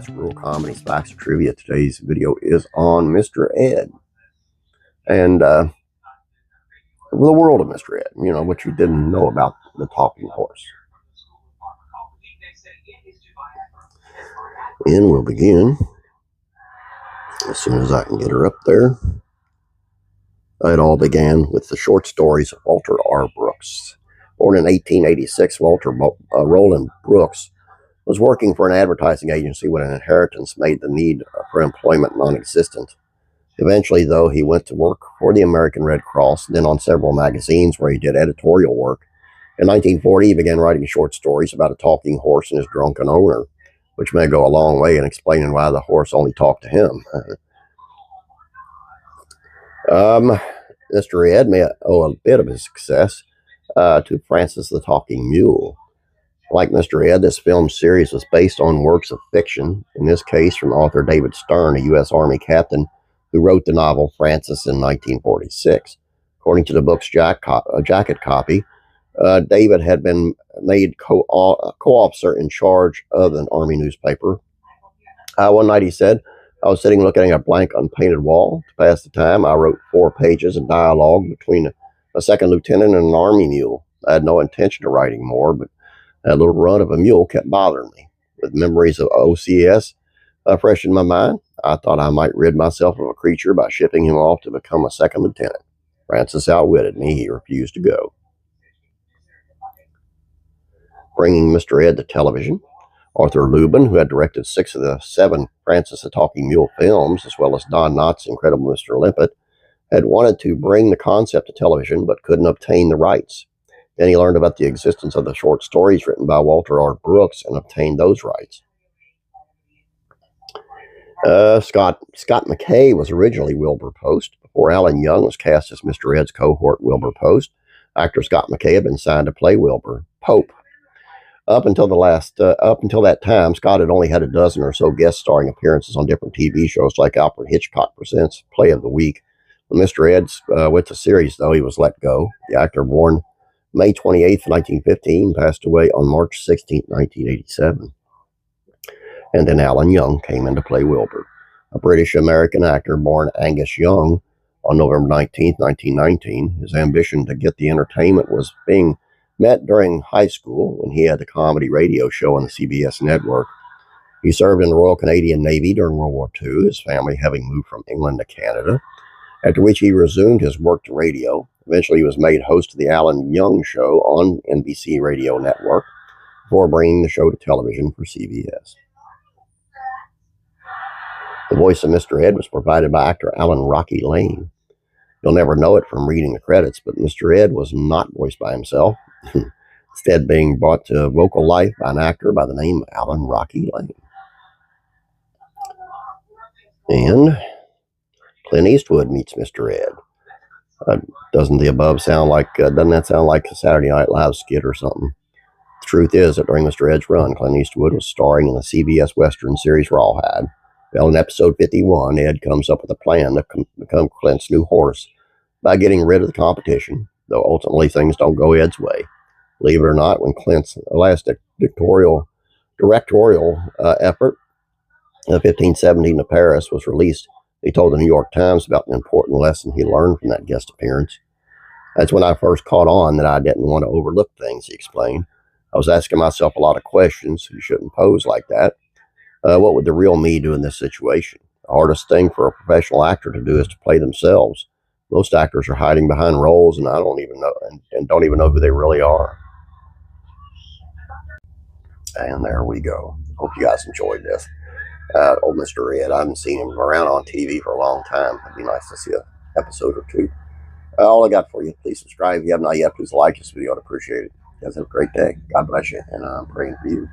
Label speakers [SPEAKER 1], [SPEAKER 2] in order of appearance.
[SPEAKER 1] guys, Rural Comedies, Facts, and Trivia. Today's video is on Mr. Ed and the world of Mr. Ed. You know, what you didn't know about the talking horse. And we'll begin as soon as I can get her up there. It all began with the short stories of Walter R. Brooks. Born in 1886, Walter Roland Brooks was working for an advertising agency when an inheritance made the need for employment non-existent. Eventually, though, he went to work for the American Red Cross, then on several magazines where he did editorial work. In 1940, he began writing short stories about a talking horse and his drunken owner, which may go a long way in explaining why the horse only talked to him. Mr. Ed may owe a bit of his success to Francis the Talking Mule. Like Mr. Ed, this film series was based on works of fiction, in this case from author David Stern, a U.S. Army captain who wrote the novel Francis in 1946. According to the book's jacket copy, David had been made co-officer in charge of an Army newspaper. One night he said, "I was sitting looking at a blank unpainted wall. To pass the time, I wrote 4 pages of dialogue between a second lieutenant and an Army mule. I had no intention of writing more, but that little runt of a mule kept bothering me. With memories of OCS fresh in my mind, I thought I might rid myself of a creature by shipping him off to become a second lieutenant. Francis outwitted me. He refused to go." Bringing Mr. Ed to television, Arthur Luben, who had directed 6 of the 7 Francis the Talking Mule films, as well as Don Knotts' Incredible Mr. Limpet, had wanted to bring the concept to television but couldn't obtain the rights. Then he learned about the existence of the short stories written by Walter R. Brooks and obtained those rights. Scott McKay was originally Wilbur Post. Before Alan Young was cast as Mr. Ed's cohort Wilbur Post, actor Scott McKay had been signed to play Wilbur Pope. Up until that time, Scott had only had a dozen or so guest starring appearances on different TV shows like Alfred Hitchcock Presents Play of the Week. When Mr. Ed went to series, though, he was let go. The actor, born May 28, 1915, passed away on March 16, 1987. And then Alan Young came in to play Wilbur, a British-American actor born Angus Young on November 19, 1919. His ambition to get the entertainment was being met during high school when he had the comedy radio show on the CBS network. He served in the Royal Canadian Navy during World War II, his family having moved from England to Canada, after which he resumed his work to radio. Eventually, he was made host of the Alan Young Show on NBC Radio Network before bringing the show to television for CBS. The voice of Mr. Ed was provided by actor Alan Rocky Lane. You'll never know it from reading the credits, but Mr. Ed was not voiced by himself, instead being brought to vocal life by an actor by the name of Alan Rocky Lane. And Clint Eastwood meets Mr. Ed. Doesn't that sound like a Saturday Night Live skit or something? The truth is that during Mr. Ed's run, Clint Eastwood was starring in the CBS Western series Rawhide. Well, in episode 51, Ed comes up with a plan to become Clint's new horse by getting rid of the competition, though ultimately things don't go Ed's way. Believe it or not, when Clint's last directorial effort, 1517 to Paris, was released, he told the New York Times about the important lesson he learned from that guest appearance. "That's when I first caught on that I didn't want to overlook things," he explained. "I was asking myself a lot of questions. You shouldn't pose like that. What would the real me do in this situation? The hardest thing for a professional actor to do is to play themselves. Most actors are hiding behind roles, and I don't even know who they really are." And there we go. Hope you guys enjoyed this. Old Mr. Ed, I haven't seen him around on TV for a long time. It'd be nice to see an episode or two. All I got for you, please subscribe. If you have not yet, please like this video. I'd appreciate it. You guys have a great day. God bless you, and I'm praying for you.